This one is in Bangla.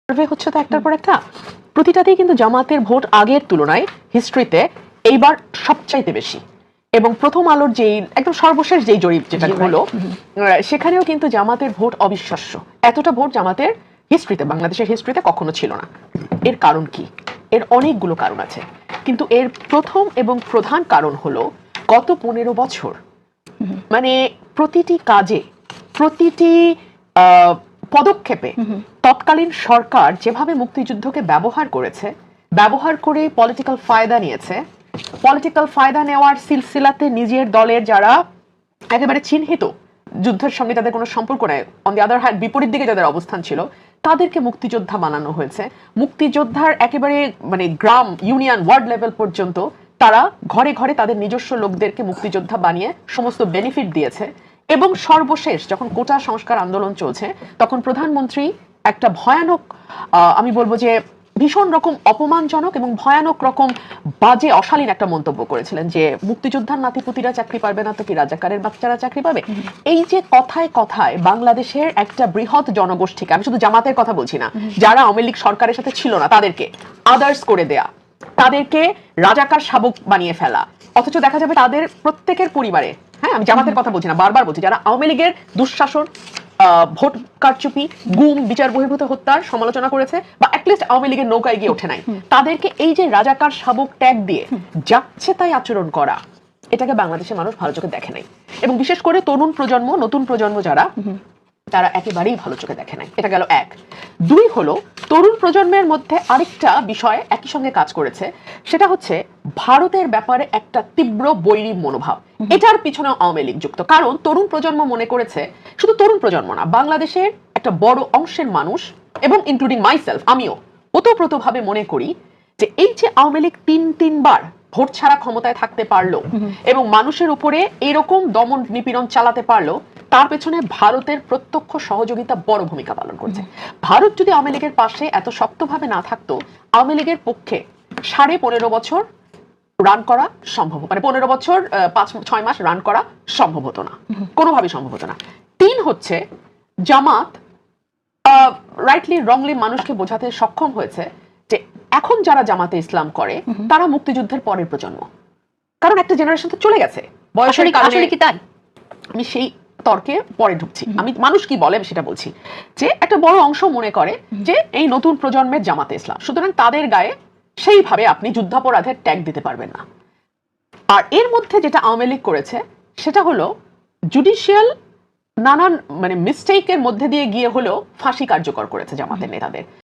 সার্ভে হচ্ছে তো একটার পর একটা, প্রতিটাতেই কিন্তু জামাতের ভোট আগের তুলনায় হিস্ট্রিতে এইবার সবচাইতে বেশি। এবং প্রথম আলোর যেই একদম সর্বশেষ যেই জরিপ যেটা হলো সেখানেও কিন্তু জামাতের ভোট অবিশ্বাস্য। এতটা ভোট জামাতের হিস্ট্রিতে, বাংলাদেশের হিস্ট্রিতে কখনো ছিল না। এর কারণ কি? এর অনেকগুলো কারণ আছে, কিন্তু এর প্রথম এবং প্রধান কারণ হলো গত 15 বছর মানে প্রতিটি কাজে, প্রতিটি পদক্ষেপে তৎকালীন সরকার যেভাবে মুক্তিযুদ্ধকে ব্যবহার করেছে, ব্যবহার করে পলিটিক্যাল ফায়দা নিয়েছে, পলিটিক্যাল ফায়দা নেওয়ার সিলসিলাতে নিজের দলের যারা একেবারে চিহ্নিত যুদ্ধের সঙ্গে তাদের কোনো সম্পর্ক নেই, অন দি আদার হ্যান্ড বিপরীত দিকে যাদের অবস্থান ছিল, তাদেরকে মুক্তিযোদ্ধা বানানো হয়েছে। মুক্তিযোদ্ধার একেবারে মানে গ্রাম, ইউনিয়ন, ওয়ার্ড লেভেল পর্যন্ত তারা ঘরে ঘরে তাদের নিজস্ব লোকদেরকে মুক্তিযোদ্ধা বানিয়ে সমস্ত বেনিফিট দিয়েছে। এবং সর্বশেষ যখন কোটা সংস্কার আন্দোলন চলছে, তখন প্রধানমন্ত্রী একটা ভয়ানক, আমি বলবো যে ভীষণ রকম অপমানজনক এবং ভয়ানক রকম বাজে অশালীন একটা মন্তব্য করেছিলেন যে মুক্তিযোদ্ধার নাতিপুতিরা চাকরি পাবে না তো কি রাজাকারের বাচ্চারা চাকরি পাবে। এই যে কথায় কথায় বাংলাদেশের একটা বৃহৎ জনগোষ্ঠীকে, আমি শুধু জামাতের কথা বলছি না, যারা আওয়ামী লীগ সরকারের সাথে ছিল না তাদেরকে আদার্স করে দেয়া, তাদেরকে রাজাকার শাবক বানিয়ে ফেলা, অথচ দেখা যাবে তাদের প্রত্যেকের পরিবারে, হ্যাঁ আমি জামাতের কথা বলছি না, বারবার বলছি, যারা আওয়ামী লীগের দুঃশাসন, ভোট কারচুপি, গুম, বিচার বহির্ভূত হত্যার সমালোচনা করেছে বা অ্যাটলিস্ট আওয়ামী লীগের নৌকায় গিয়ে ওঠে নাই, তাদেরকে এই যে রাজাকার শাবক ট্যাগ দিয়ে যাচ্ছে তাই আচরণ করা, এটাকে বাংলাদেশের মানুষ ভালো চোখে দেখে নাই। এবং বিশেষ করে তরুণ প্রজন্ম, নতুন প্রজন্ম যারা, তারা একেবারেই ভালো চোখে দেখে নাই। এটা গেল এক। দুই হলো তরুণ প্রজন্মের মধ্যে আরেকটা বিষয় একই সঙ্গে কাজ করেছে, সেটা হচ্ছে ভারতের ব্যাপারে একটা তীব্র বৈরী মনোভাব। এটার পিছনে আওয়ামী লীগ যুক্ত। কারণ তরুণ প্রজন্ম মনে করেছে, শুধু তরুণ প্রজন্ম না, বাংলাদেশের একটা বড় অংশের মানুষ এবং ইনক্লুডিং মাইসেলফ, আমিও ওতপ্রোতভাবে মনে করি যে এই যে আওয়ামী লীগ তিনবার ভোট ছাড়া ক্ষমতায় থাকতে পারলো এবং মানুষের উপরে এরকম দমন নিপীড়ন চালাতে পারলো, তার পেছনে ভারতের প্রত্যক্ষ সহযোগিতা বড় ভূমিকা পালন করছে। ভারত যদি আওয়ামী লীগের পাশে এত শক্তভাবে না থাকতো, আওয়ামী লীগের পক্ষে 15.5 বছর রান করা সম্ভব, মানে 15 বছর 5-6 মাস রান করা সম্ভব হতো না, কোনোভাবেই সম্ভব হতো না। তিন হচ্ছে জামাত রাইটলি রংলি মানুষকে বোঝাতে সক্ষম হয়েছে যে এখন যারা জামাতে ইসলাম করে তারা মুক্তিযুদ্ধের পরের প্রজন্ম, কারণ একটা জেনারেশন তো চলে গেছে বয়সের কারণে। কি তাই? আমি সেই তর্কে পরে ঢুকছি, আমি মানুষ কি বলে সেটা বলছি, যে একটা বড় অংশ মনে করে যে এই নতুন প্রজন্মের জামাতে ইসলাম, সুতরাং তাদের গায়ে সেইভাবে আপনি যুদ্ধাপরাধের ট্যাগ দিতে পারবেন না। আর এর মধ্যে যেটা আওয়ামী লীগ করেছে সেটা হলো জুডিশিয়াল নানান মানে মিস্টেকের মধ্যে দিয়ে গিয়ে হলেও ফাঁসি কার্যকর করেছে জামাতের নেতাদের।